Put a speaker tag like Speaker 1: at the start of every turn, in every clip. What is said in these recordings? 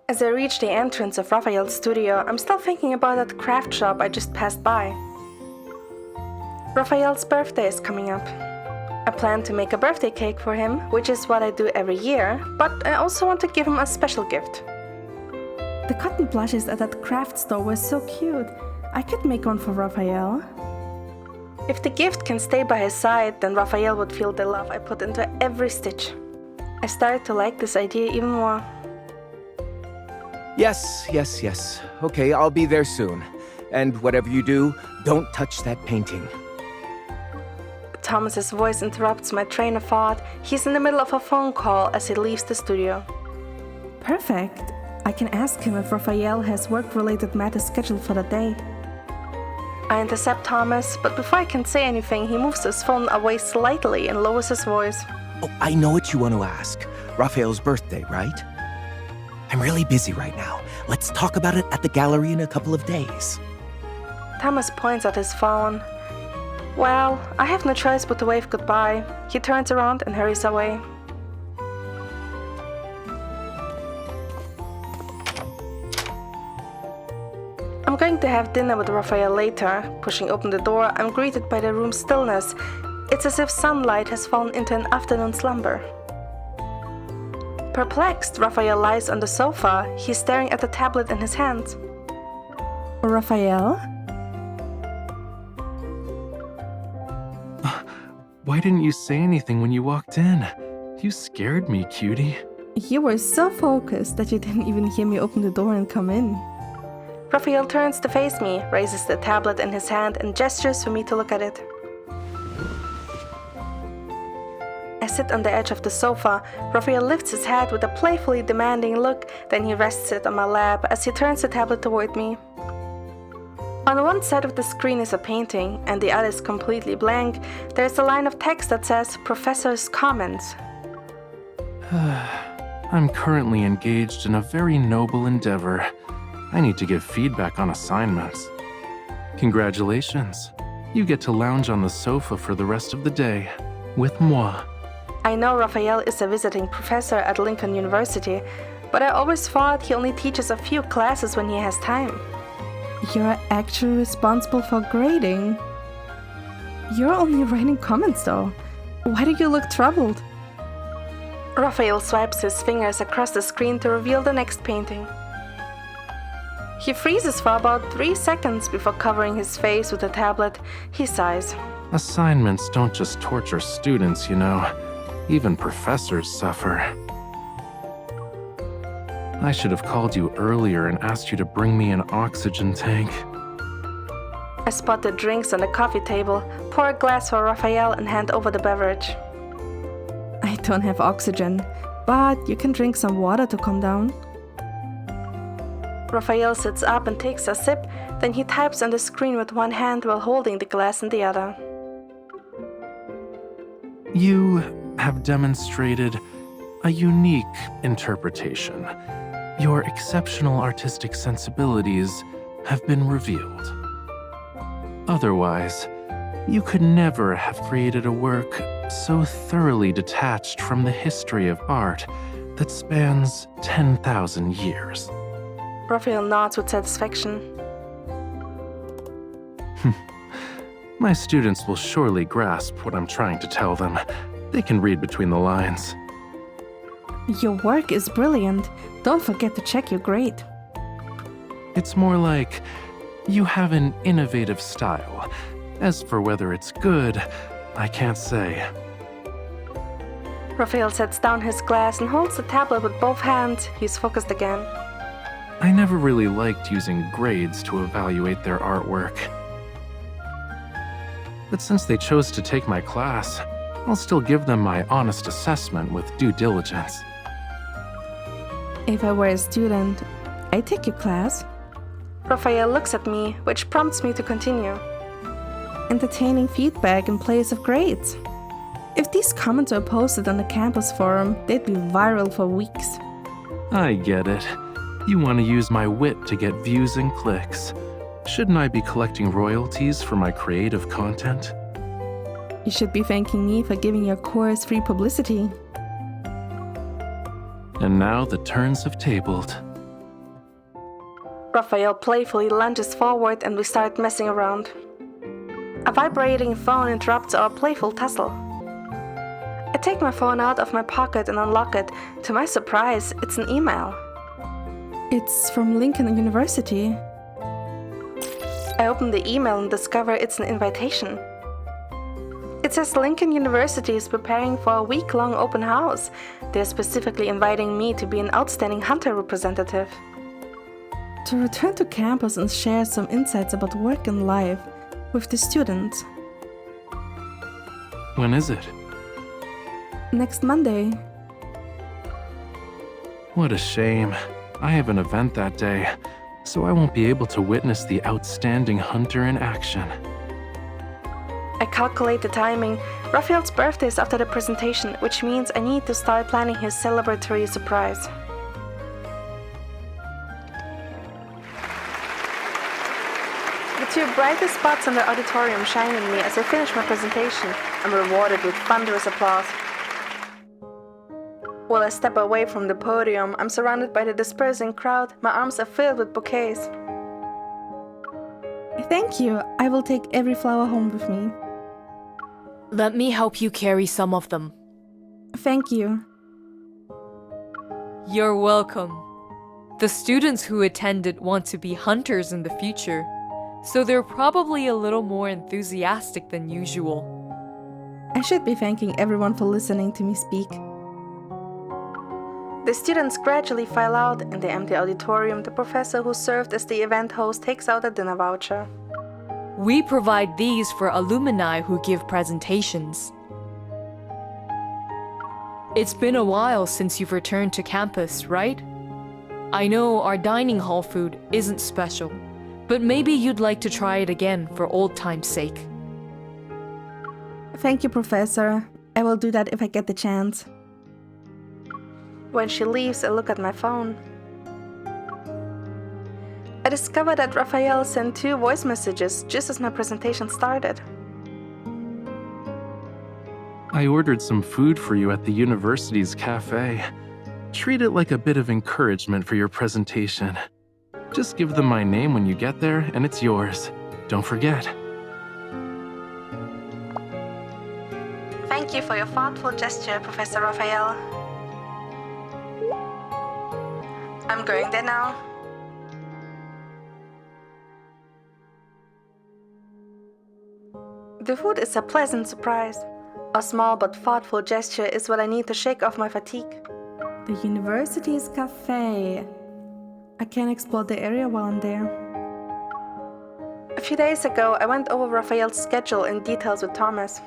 Speaker 1: As I reach the entrance of Rafayel's studio, I'm still thinking about that craft shop I just passed by. Rafayel's birthday is coming up. I plan to make a birthday cake for him, which is what I do every year, but I also want to give him a special gift. The cotton plushes at that craft store were so cute. I could make one for Rafayel. If the gift can stay by his side, then Rafayel would feel the love I put into every stitch. I started to like this idea even more.
Speaker 2: Yes. Okay, I'll be there soon. And whatever you do, don't touch that painting.
Speaker 1: Thomas's voice interrupts my train of thought. He's in the middle of a phone call as he leaves the studio. Perfect. I can ask him if Rafayel has work-related matters scheduled for the day. I intercept Thomas, but before I can say anything, he moves his phone away slightly and lowers his voice.
Speaker 2: Oh, I know what you want to ask. Raphael's birthday, right? I'm really busy right now. Let's talk about it at the gallery in a couple of days.
Speaker 1: Thomas points at his phone. Well, I have no choice but to wave goodbye. He turns around and hurries away. I'm going to have dinner with Rafayel later. Pushing open the door, I'm greeted by the room's stillness. It's as if sunlight has fallen into an afternoon slumber. Perplexed, Rafayel lies on the sofa. He's staring at the tablet in his hand. Rafayel?
Speaker 3: Why didn't you say anything when you walked in? You scared me, cutie.
Speaker 1: You were so focused that you didn't even hear me open the door and come in. Rafayel turns to face me, raises the tablet in his hand and gestures for me to look at it. I sit on the edge of the sofa. Rafayel lifts his head with a playfully demanding look, then he rests it on my lap as he turns the tablet toward me. On one side of the screen is a painting, and the other is completely blank. There's a line of text that says, Professor's Comments.
Speaker 3: I'm currently engaged in a very noble endeavor. I need to give feedback on assignments. Congratulations. You get to lounge on the sofa for the rest of the day, with moi.
Speaker 1: I know Rafayel is a visiting professor at Lincoln University, but I always thought he only teaches a few classes when he has time. You're actually responsible for grading. You're only writing comments though. Why do you look troubled? Rafayel swipes his fingers across the screen to reveal the next painting. He freezes for about 3 seconds before covering his face with the tablet. He sighs.
Speaker 3: Assignments don't just torture students, you know. Even professors suffer. I should have called you earlier and asked you to bring me an oxygen tank.
Speaker 1: I spot the drinks on the coffee table, pour a glass for Rafayel and hand over the beverage. I don't have oxygen, but you can drink some water to calm down. Rafayel sits up and takes a sip, then he types on the screen with one hand while holding the glass in the other.
Speaker 3: You have demonstrated a unique interpretation. Your exceptional artistic sensibilities have been revealed. Otherwise, you could never have created a work so thoroughly detached from the history of art that spans 10,000 years.
Speaker 1: Rafayel nods with satisfaction.
Speaker 3: My students will surely grasp what I'm trying to tell them. They can read between the lines.
Speaker 1: Your work is brilliant. Don't forget to check your grade.
Speaker 3: It's more like you have an innovative style. As for whether it's good, I can't say.
Speaker 1: Rafayel sets down his glass and holds the tablet with both hands. He's focused again.
Speaker 3: I never really liked using grades to evaluate their artwork. But since they chose to take my class, I'll still give them my honest assessment with due diligence.
Speaker 1: If I were a student, I'd take your class. Rafayel looks at me, which prompts me to continue. Entertaining feedback in place of grades. If these comments were posted on the campus forum, they'd be viral for weeks.
Speaker 3: I get it. You want to use my wit to get views and clicks. Shouldn't I be collecting royalties for my creative content?
Speaker 1: You should be thanking me for giving your course free publicity.
Speaker 3: And now the turns have tabled.
Speaker 1: Raphael playfully lunges forward and we start messing around. A vibrating phone interrupts our playful tussle. I take my phone out of my pocket and unlock it. To my surprise, it's an email. It's from Lincoln University. I open the email and discover it's an invitation. It says Lincoln University is preparing for a week-long open house. They're specifically inviting me to be an outstanding hunter representative. To return to campus and share some insights about work and life with the students.
Speaker 3: When is it?
Speaker 1: Next Monday.
Speaker 3: What a shame. I have an event that day, so I won't be able to witness the outstanding hunter in action.
Speaker 1: I calculate the timing. Raphael's birthday is after the presentation, which means I need to start planning his celebratory surprise. The two brightest spots in the auditorium shine on me as I finish my presentation. I'm rewarded with thunderous applause. While I step away from the podium, I'm surrounded by the dispersing crowd. My arms are filled with bouquets. Thank you. I will take every flower home with me.
Speaker 4: Let me help you carry some of them.
Speaker 1: Thank you.
Speaker 4: You're welcome. The students who attended want to be hunters in the future, so they're probably a little more enthusiastic than usual.
Speaker 1: I should be thanking everyone for listening to me speak. The students gradually file out. In the empty auditorium, the professor who served as the event host takes out a dinner voucher.
Speaker 4: We provide these for alumni who give presentations. It's been a while since you've returned to campus, right? I know our dining hall food isn't special, but maybe you'd like to try it again for old time's sake.
Speaker 1: Thank you, Professor. I will do that if I get the chance. When she leaves, I look at my phone. I discover that Rafayel sent 2 voice messages just as my presentation started.
Speaker 3: I ordered some food for you at the university's cafe. Treat it like a bit of encouragement for your presentation. Just give them my name when you get there, and it's yours. Don't forget.
Speaker 1: Thank you for your thoughtful gesture, Professor Rafayel. I'm going there now. The food is a pleasant surprise. A small but thoughtful gesture is what I need to shake off my fatigue. The university's cafe. I can explore the area while I'm there. A few days ago, I went over Raphael's schedule in details with Thomas.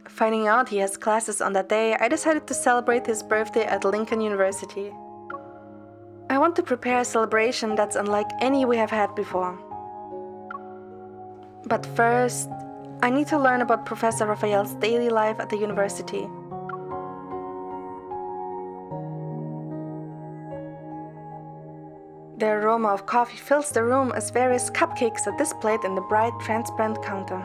Speaker 1: Finding out he has classes on that day, I decided to celebrate his birthday at Lincoln University. I want to prepare a celebration that's unlike any we have had before. But first, I need to learn about Professor Raphael's daily life at the university. The aroma of coffee fills the room as various cupcakes are displayed in the bright, transparent counter.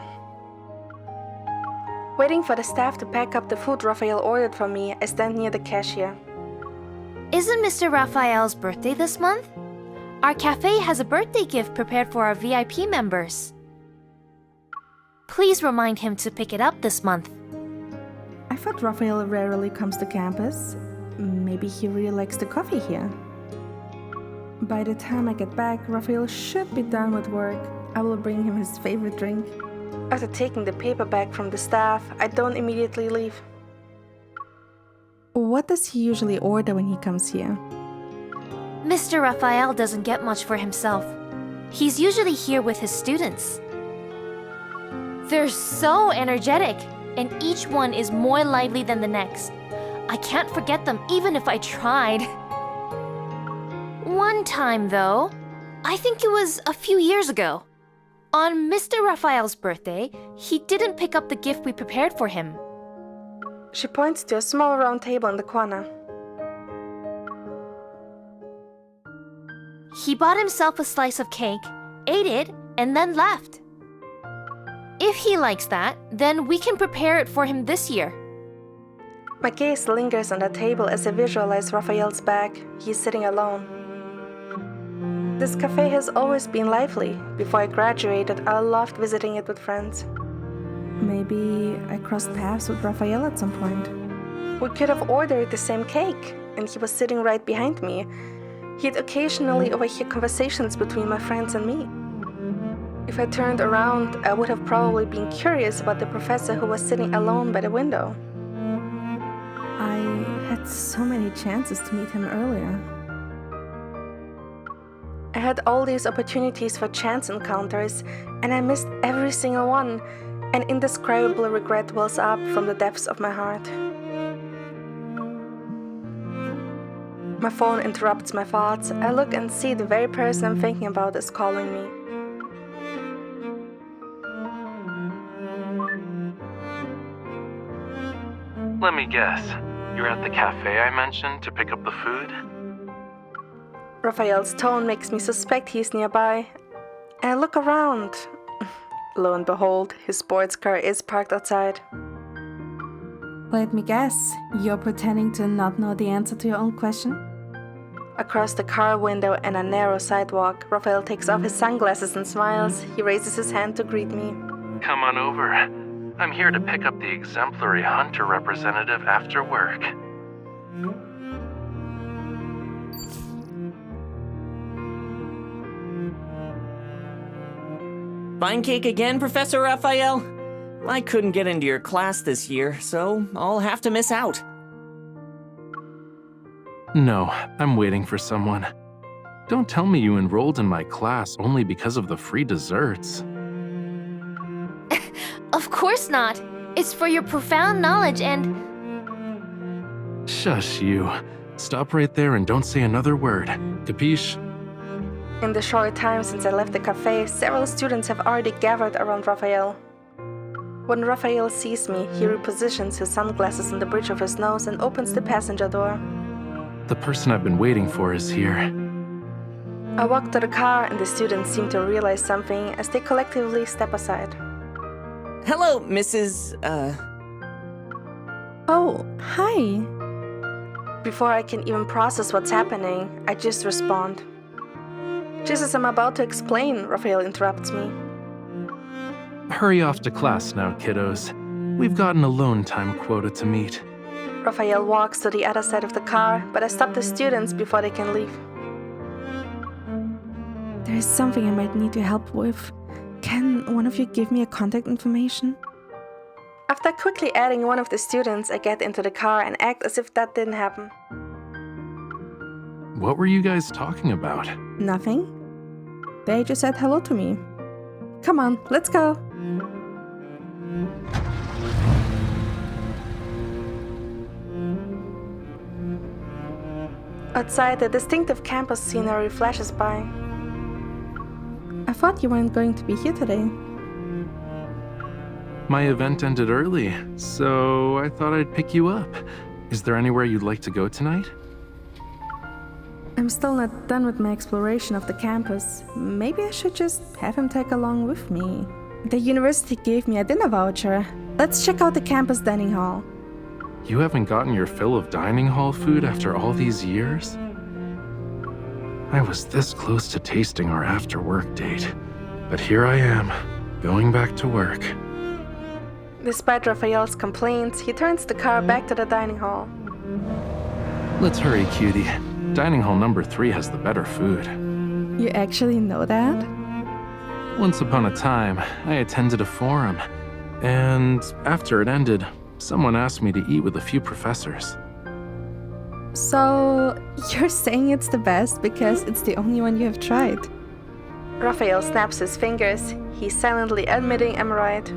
Speaker 1: Waiting for the staff to pack up the food Raphael ordered for me, I stand near the cashier.
Speaker 5: Isn't Mr. Raphael's birthday this month? Our cafe has a birthday gift prepared for our VIP members. Please remind him to pick it up this month.
Speaker 1: I thought Raphael rarely comes to campus. Maybe he really likes the coffee here. By the time I get back, Raphael should be done with work. I will bring him his favorite drink. After taking the paper bag from the staff, I don't immediately leave. What does he usually order when he comes here?
Speaker 5: Mr. Raphael doesn't get much for himself. He's usually here with his students. They're so energetic, and each one is more lively than the next. I can't forget them even if I tried. One time, though, I think it was a few years ago. On Mr. Raphael's birthday, he didn't pick up the gift we prepared for him.
Speaker 1: She points to a small round table in the corner.
Speaker 5: He bought himself a slice of cake, ate it, and then left. If he likes that, then we can prepare it for him this year.
Speaker 1: My gaze lingers on the table as I visualize Raphael's bag. He's sitting alone. This cafe has always been lively. Before I graduated, I loved visiting it with friends. Maybe I crossed paths with Rafayel at some point. We could have ordered the same cake, and he was sitting right behind me. He'd occasionally overhear conversations between my friends and me. If I turned around, I would have probably been curious about the professor who was sitting alone by the window. I had so many chances to meet him earlier. I had all these opportunities for chance encounters, and I missed every single one. An indescribable regret wells up from the depths of my heart. My phone interrupts my thoughts. I look and see the very person I'm thinking about is calling me.
Speaker 3: Let me guess. You're at the cafe I mentioned to pick up the food?
Speaker 1: Rafayel's tone makes me suspect he's nearby. I look around. Lo and behold, his sports car is parked outside. Let me guess, you're pretending to not know the answer to your own question? Across the car window and a narrow sidewalk, Rafayel takes off his sunglasses and smiles. He raises his hand to greet me.
Speaker 3: Come on over. I'm here to pick up the exemplary hunter representative after work.
Speaker 6: Fine cake again, Professor Rafayel? I couldn't get into your class this year, so I'll have to miss out.
Speaker 3: No, I'm waiting for someone. Don't tell me you enrolled in my class only because of the free desserts.
Speaker 5: Of course not. It's for your profound knowledge and...
Speaker 3: Shush you. Stop right there and don't say another word. Capiche?
Speaker 1: In the short time since I left the cafe, several students have already gathered around Rafayel. When Rafayel sees me, he repositions his sunglasses on the bridge of his nose and opens the passenger door.
Speaker 3: The person I've been waiting for is here.
Speaker 1: I walk to the car and the students seem to realize something as they collectively step aside.
Speaker 6: Hello, Mrs.
Speaker 1: Oh, hi. Before I can even process what's happening, I just respond. Just as I'm about to explain, Rafayel interrupts me.
Speaker 3: Hurry off to class now, kiddos. We've got an alone time quota to meet.
Speaker 1: Rafayel walks to the other side of the car, but I stop the students before they can leave. There is something I might need your help with. Can one of you give me a contact information? After quickly adding one of the students, I get into the car and act as if that didn't happen.
Speaker 3: What were you guys talking about?
Speaker 1: Nothing. They just said hello to me. Come on, let's go. Outside, the distinctive campus scenery flashes by. I thought you weren't going to be here today.
Speaker 3: My event ended early, so I thought I'd pick you up. Is there anywhere you'd like to go tonight?
Speaker 1: I'm still not done with my exploration of the campus. Maybe I should just have him tag along with me. The university gave me a dinner voucher. Let's check out the campus dining hall.
Speaker 3: You haven't gotten your fill of dining hall food after all these years? I was this close to tasting our after-work date, but here I am, going back to work.
Speaker 1: Despite Rafayel's complaints, he turns the car back to the dining hall.
Speaker 3: Let's hurry, cutie. Dining hall number 3 has the better food.
Speaker 1: You actually know that?
Speaker 3: Once upon a time, I attended a forum, and after it ended, someone asked me to eat with a few professors.
Speaker 1: So, you're saying it's the best because it's the only one you have tried? Rafayel snaps his fingers. He's silently admitting I'm right.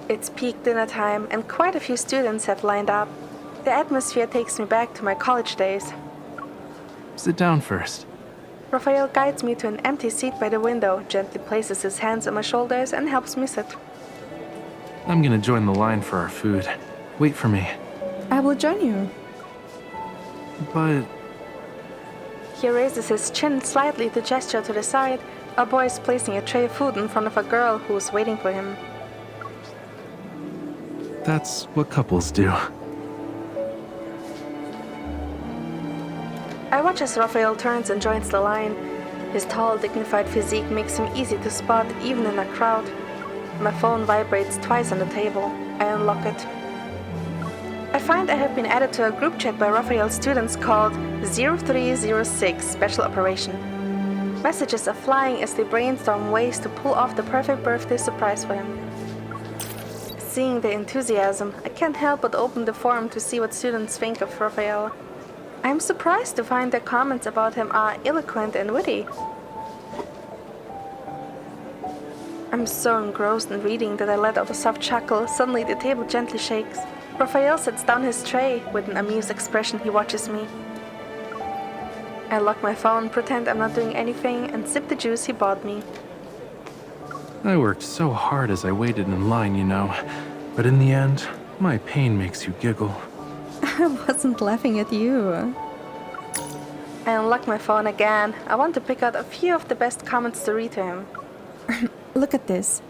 Speaker 1: It's peak dinner time and quite a few students have lined up. The atmosphere takes me back to my college days.
Speaker 3: Sit down first.
Speaker 1: Rafayel guides me to an empty seat by the window, gently places his hands on my shoulders and helps me sit.
Speaker 3: I'm gonna join the line for our food. Wait for me.
Speaker 1: I will join you.
Speaker 3: But
Speaker 1: He raises his chin slightly to gesture to the side. A boy is placing a tray of food in front of a girl who is waiting for him.
Speaker 3: That's what couples do.
Speaker 1: I watch as Raphael turns and joins the line. His tall, dignified physique makes him easy to spot even in a crowd. My phone vibrates twice on the table. I unlock it. I find I have been added to a group chat by Raphael's students called 0306 Special Operation. Messages are flying as they brainstorm ways to pull off the perfect birthday surprise for him. Seeing their enthusiasm, I can't help but open the forum to see what students think of Raphael. I'm surprised to find their comments about him are eloquent and witty. I'm so engrossed in reading that I let out a soft chuckle. Suddenly the table gently shakes. Raphael sets down his tray. With an amused expression, he watches me. I lock my phone, pretend I'm not doing anything, and sip the juice he bought me.
Speaker 3: I worked so hard as I waited in line, you know. But in the end, my pain makes you giggle.
Speaker 1: I wasn't laughing at you. I unlock my phone again. I want to pick out a few of the best comments to read to him. Look at this.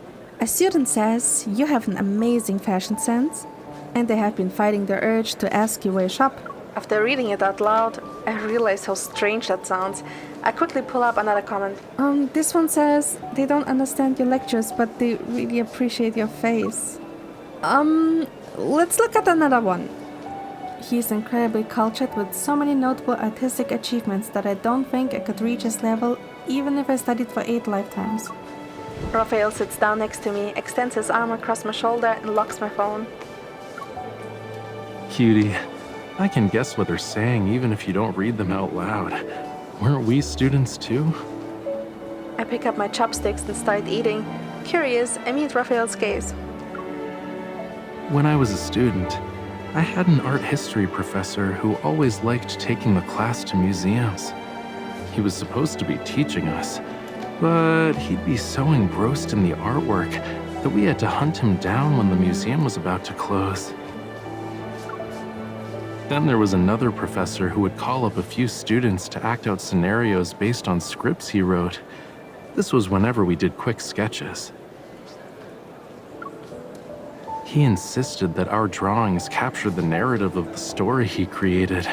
Speaker 1: A student says, "You have an amazing fashion sense," and they have been fighting the urge to ask you where you shop. After reading it out loud, I realize how strange that sounds. I quickly pull up another comment. This one says, "They don't understand your lectures, but they really appreciate your face." Let's look at another one. He's incredibly cultured with so many notable artistic achievements that I don't think I could reach his level even if I studied for 8 lifetimes. Raphael sits down next to me, extends his arm across my shoulder, and locks my phone.
Speaker 3: Cutie, I can guess what they're saying even if you don't read them out loud. Weren't we students too?
Speaker 1: I pick up my chopsticks and start eating. Curious, I meet Raphael's gaze.
Speaker 3: When I was a student, I had an art history professor who always liked taking the class to museums. He was supposed to be teaching us, but he'd be so engrossed in the artwork that we had to hunt him down when the museum was about to close. Then there was another professor who would call up a few students to act out scenarios based on scripts he wrote. This was whenever we did quick sketches. He insisted that our drawings capture the narrative of the story he created.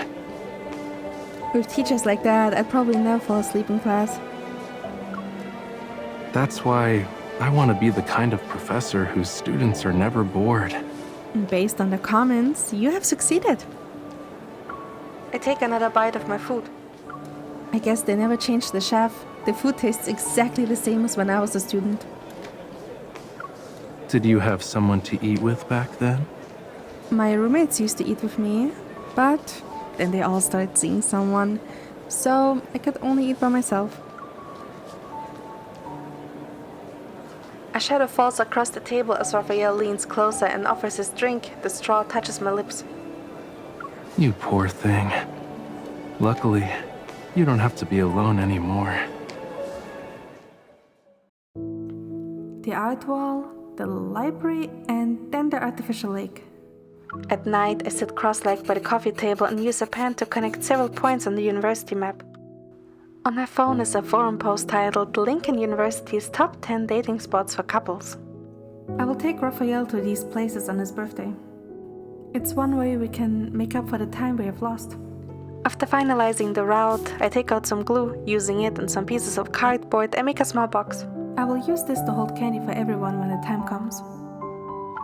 Speaker 1: With teachers like that, I'd probably never fall asleep in class.
Speaker 3: That's why I want to be the kind of professor whose students are never bored.
Speaker 1: Based on the comments, you have succeeded. I take another bite of my food. I guess they never changed the chef. The food tastes exactly the same as when I was a student.
Speaker 3: Did you have someone to eat with back then?
Speaker 1: My roommates used to eat with me, but then they all started seeing someone, so I could only eat by myself. A shadow falls across the table as Raphael leans closer and offers his drink. The straw touches my lips.
Speaker 3: You poor thing. Luckily, you don't have to be alone anymore.
Speaker 1: The art wall, the library, and then the artificial lake. At night, I sit cross-legged by the coffee table and use a pen to connect several points on the university map. On my phone is a forum post titled "Lincoln University's Top 10 Dating Spots for Couples." I will take Raphael to these places on his birthday. It's one way we can make up for the time we have lost. After finalizing the route, I take out some glue. Using it and some pieces of cardboard, I make a small box. I will use this to hold candy for everyone when the time comes.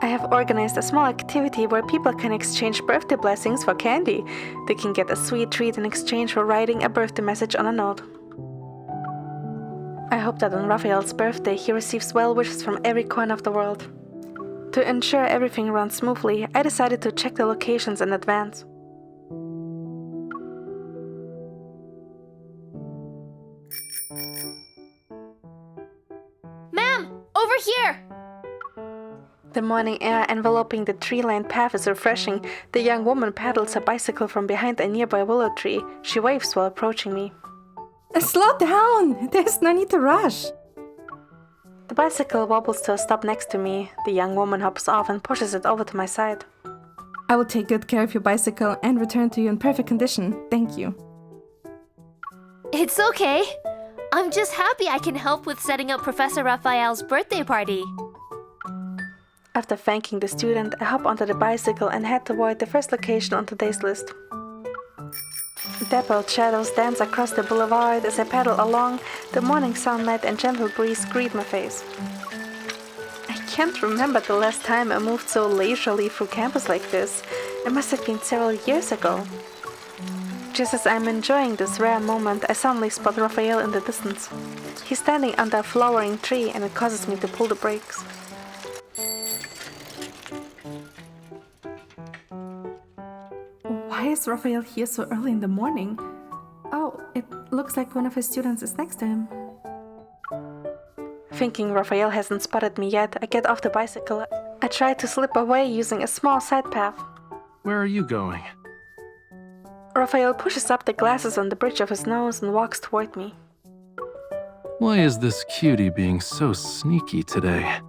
Speaker 1: I have organized a small activity where people can exchange birthday blessings for candy. They can get a sweet treat in exchange for writing a birthday message on a note. I hope that on Raphael's birthday he receives well wishes from every corner of the world. To ensure everything runs smoothly, I decided to check the locations in advance.
Speaker 5: Ma'am, over here!
Speaker 1: The morning air enveloping the tree-lined path is refreshing. The young woman pedals her bicycle from behind a nearby willow tree. She waves while approaching me. Slow down! There's no need to rush. The bicycle wobbles to a stop next to me. The young woman hops off and pushes it over to my side. I will take good care of your bicycle and return to you in perfect condition. Thank you.
Speaker 5: It's okay. I'm just happy I can help with setting up Professor Raphael's birthday party.
Speaker 1: After thanking the student, I hop onto the bicycle and head toward the first location on today's list. Dappled shadows dance across the boulevard as I pedal along. The morning sunlight and gentle breeze greet my face. I can't remember the last time I moved so leisurely through campus like this. It must have been several years ago. Just as I'm enjoying this rare moment, I suddenly spot Rafayel in the distance. He's standing under a flowering tree and it causes me to pull the brakes. Why is Rafayel here so early in the morning? Oh, it looks like one of his students is next to him. Thinking Rafayel hasn't spotted me yet, I get off the bicycle. I try to slip away using a small side path.
Speaker 3: Where are you going?
Speaker 1: Rafayel pushes up the glasses on the bridge of his nose and walks toward me.
Speaker 3: Why is this cutie being so sneaky today?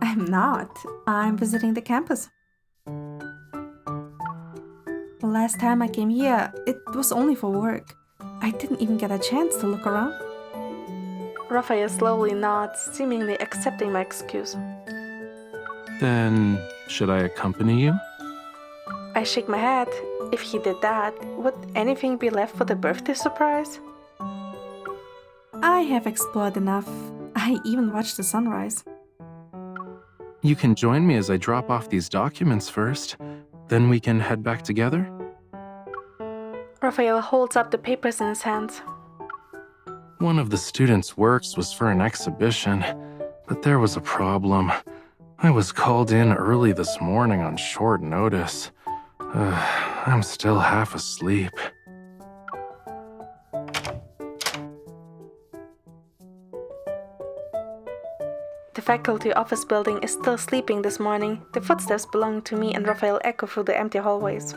Speaker 1: I'm not. I'm visiting the campus. The last time I came here, it was only for work. I didn't even get a chance to look around. Rafayel slowly nods, seemingly accepting my excuse.
Speaker 3: Then, should I accompany you?
Speaker 1: I shake my head. If he did that, would anything be left for the birthday surprise? I have explored enough. I even watched the sunrise.
Speaker 3: You can join me as I drop off these documents first. Then we can head back together?
Speaker 1: Rafayel holds up the papers in his hands.
Speaker 3: One of the students' works was for an exhibition, but there was a problem. I was called in early this morning on short notice. I'm still half asleep.
Speaker 1: The faculty office building is still sleeping this morning. The footsteps belonging to me and Rafayel echo through the empty hallways.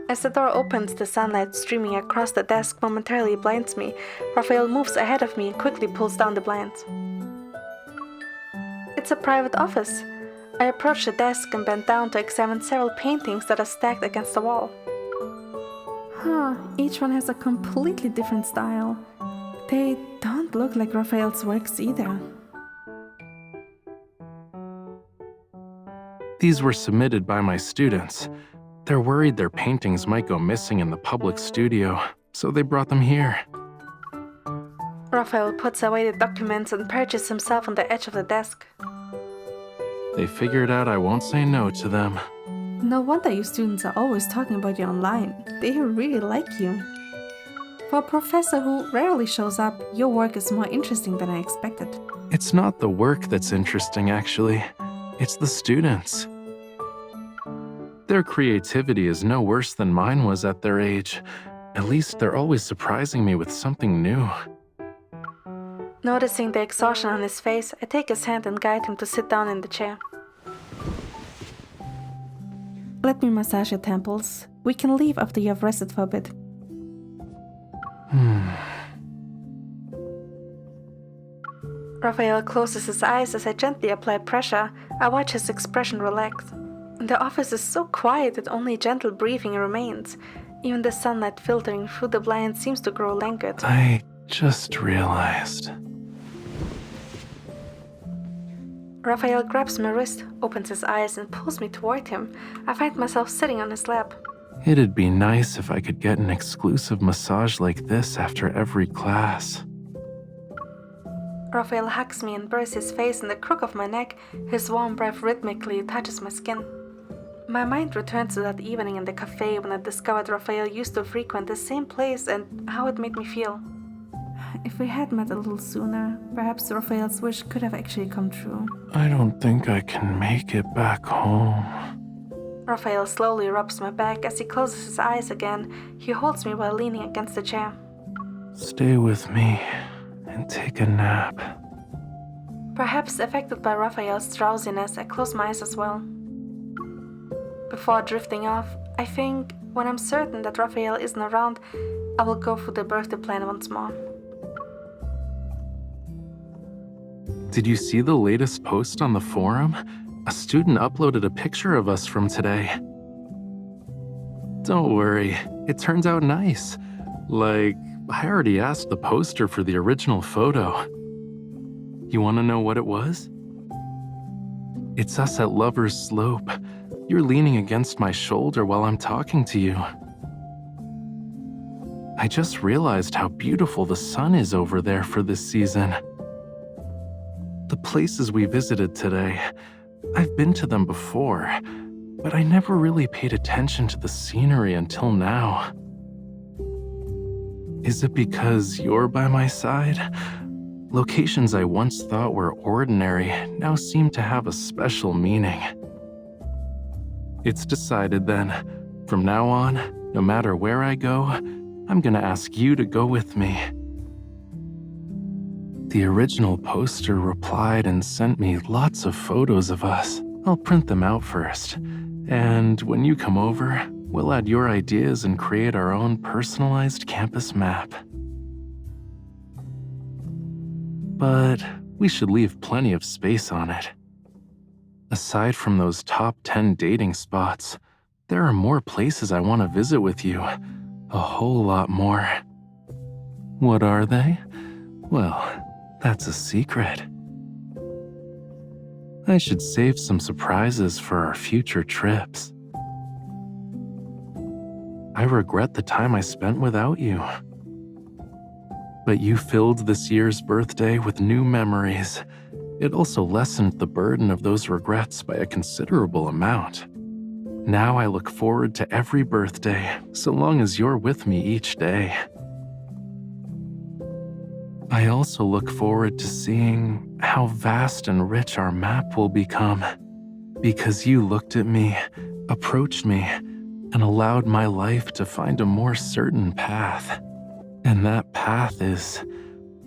Speaker 1: As the door opens, the sunlight streaming across the desk momentarily blinds me. Rafayel moves ahead of me and quickly pulls down the blinds. It's a private office. I approach the desk and bend down to examine several paintings that are stacked against the wall. Each one has a completely different style. They don't look like Rafayel's works either.
Speaker 3: These were submitted by my students. They're worried their paintings might go missing in the public studio, so they brought them here.
Speaker 1: Rafayel puts away the documents and perches himself on the edge of the desk.
Speaker 3: They figured out I won't say no to them.
Speaker 1: No wonder you students are always talking about you online. They really like you. For a professor who rarely shows up, your work is more interesting than I expected.
Speaker 3: It's not the work that's interesting, actually. It's the students. Their creativity is no worse than mine was at their age. At least they're always surprising me with something new.
Speaker 1: Noticing the exhaustion on his face, I take his hand and guide him to sit down in the chair. Let me massage your temples. We can leave after you have rested for a bit. Rafayel closes his eyes as I gently apply pressure. I watch his expression relax. The office is so quiet that only gentle breathing remains. Even the sunlight filtering through the blinds seems to grow languid.
Speaker 3: I just realized.
Speaker 1: Rafayel grabs my wrist, opens his eyes, and pulls me toward him. I find myself sitting on his lap.
Speaker 3: It'd be nice if I could get an exclusive massage like this after every class.
Speaker 1: Rafayel hugs me and buries his face in the crook of my neck. His warm breath rhythmically touches my skin. My mind returns to that evening in the cafe when I discovered Rafayel used to frequent the same place and how it made me feel. If we had met a little sooner, perhaps Rafayel's wish could have actually come true.
Speaker 3: I don't think I can make it back home.
Speaker 1: Rafayel slowly rubs my back as he closes his eyes again. He holds me while leaning against the chair.
Speaker 3: Stay with me and take a nap.
Speaker 1: Perhaps affected by Rafayel's drowsiness, I close my eyes as well. Before drifting off, I think when I'm certain that Rafayel isn't around, I will go through the birthday plan once more.
Speaker 3: Did you see the latest post on the forum? A student uploaded a picture of us from today. Don't worry, it turns out nice. Like, I already asked the poster for the original photo. You want to know what it was? It's us at Lover's Slope. You're leaning against my shoulder while I'm talking to you. I just realized how beautiful the sun is over there for this season. The places we visited today, I've been to them before, but I never really paid attention to the scenery until now. Is it because you're by my side? Locations I once thought were ordinary now seem to have a special meaning. It's decided then. From now on, no matter where I go, I'm gonna ask you to go with me. The original poster replied and sent me lots of photos of us. I'll print them out first. And when you come over, we'll add your ideas and create our own personalized campus map. But we should leave plenty of space on it. Aside from those top 10 dating spots, there are more places I want to visit with you. A whole lot more. What are they? Well, that's a secret. I should save some surprises for our future trips. I regret the time I spent without you. But you filled this year's birthday with new memories. It also lessened the burden of those regrets by a considerable amount. Now I look forward to every birthday, so long as you're with me each day. I also look forward to seeing how vast and rich our map will become, because you looked at me, approached me, and allowed my life to find a more certain path. And that path is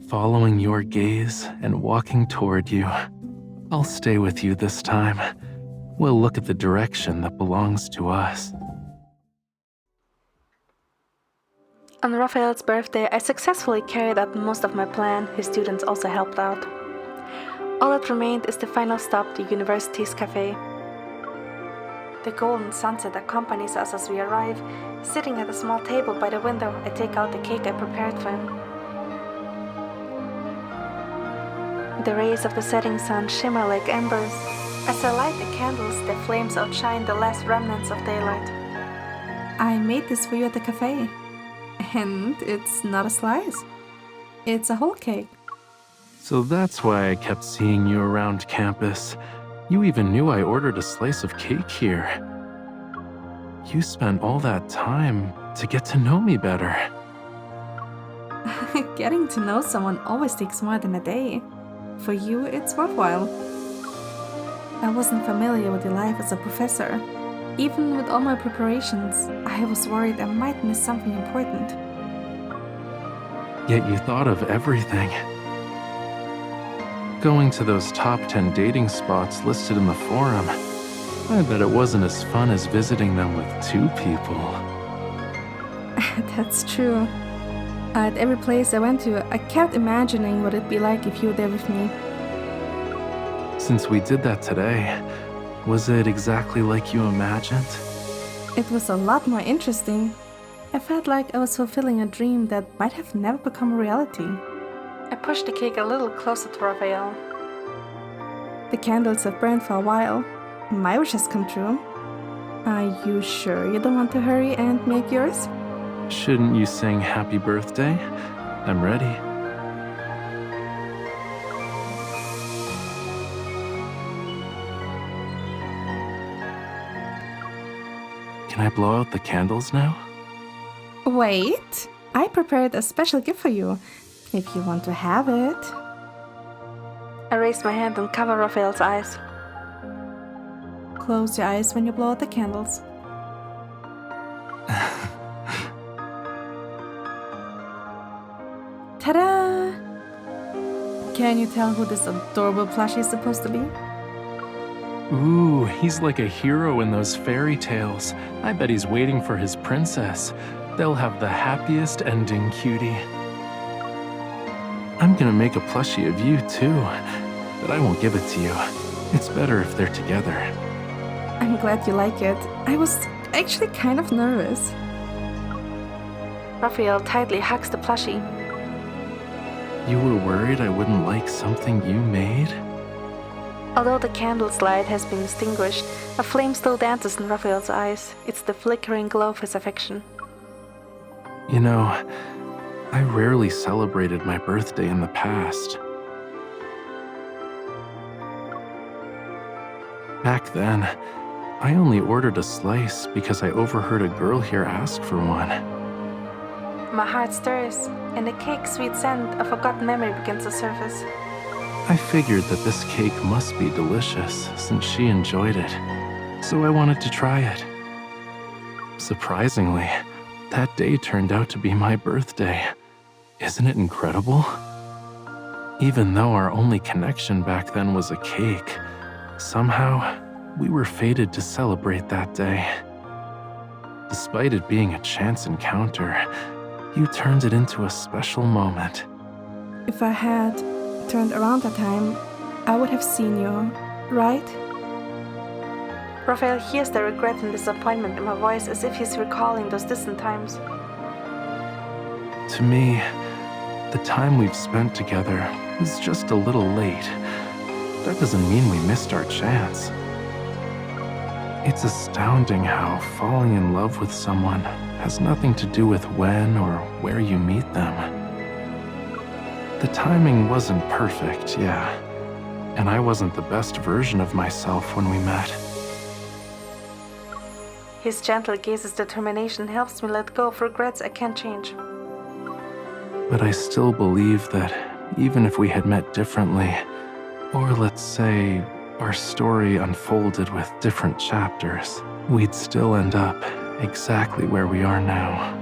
Speaker 3: following your gaze and walking toward you. I'll stay with you this time. We'll look at the direction that belongs to us.
Speaker 1: On Raphael's birthday, I successfully carried out most of my plan. His students also helped out. All that remained is the final stop, the university's cafe. The golden sunset accompanies us as we arrive. Sitting at a small table by the window, I take out the cake I prepared for him. The rays of the setting sun shimmer like embers. As I light the candles, the flames outshine the last remnants of daylight. I made this for you at the cafe. And it's not a slice. It's a whole cake.
Speaker 3: So that's why I kept seeing you around campus. You even knew I ordered a slice of cake here. You spent all that time to get to know me better.
Speaker 1: Getting to know someone always takes more than a day. For you, it's worthwhile. I wasn't familiar with your life as a professor. Even with all my preparations, I was worried I might miss something important.
Speaker 3: Yet you thought of everything. Going to those top 10 dating spots listed in the forum, I bet it wasn't as fun as visiting them with 2 people.
Speaker 1: That's true. At every place I went to, I kept imagining what it'd be like if you were there with me.
Speaker 3: Since we did that today, was it exactly like you imagined?
Speaker 1: It was a lot more interesting. I felt like I was fulfilling a dream that might have never become a reality. I pushed the cake a little closer to Rafayel. The candles have burned for a while. My wish has come true. Are you sure you don't want to hurry and make yours?
Speaker 3: Shouldn't you sing happy birthday? I'm ready. Can I blow out the candles now?
Speaker 1: Wait, I prepared a special gift for you, if you want to have it. I raised my hand and covered Raphael's eyes. Close your eyes when you blow out the candles. Ta-da! Can you tell who this adorable plushie is supposed to be?
Speaker 3: Ooh, he's like a hero in those fairy tales. I bet he's waiting for his princess. They'll have the happiest ending, cutie. I'm gonna make a plushie of you too, but I won't give it to you. It's better if they're together.
Speaker 1: I'm glad you like it. I was actually kind of nervous. Raphael tightly hugs the plushie.
Speaker 3: You were worried I wouldn't like something you made?
Speaker 1: Although the candle's light has been extinguished, a flame still dances in Raphael's eyes. It's the flickering glow of his affection.
Speaker 3: You know, I rarely celebrated my birthday in the past. Back then, I only ordered a slice because I overheard a girl here ask for one.
Speaker 1: My heart stirs, and the cake's sweet scent of forgotten memory begins to surface.
Speaker 3: I figured that this cake must be delicious since she enjoyed it, so I wanted to try it. Surprisingly, that day turned out to be my birthday. Isn't it incredible? Even though our only connection back then was a cake, somehow we were fated to celebrate that day. Despite it being a chance encounter, you turned it into a special moment.
Speaker 1: If I had turned around that time, I would have seen you, right? Raphael hears the regret and disappointment in my voice as if he's recalling those distant times.
Speaker 3: To me, the time we've spent together is just a little late. That doesn't mean we missed our chance. It's astounding how falling in love with someone has nothing to do with when or where you meet them. The timing wasn't perfect, yeah, and I wasn't the best version of myself when we met.
Speaker 1: His gentle gaze's determination helps me let go of regrets I can't change.
Speaker 3: But I still believe that even if we had met differently, or let's say our story unfolded with different chapters, we'd still end up exactly where we are now.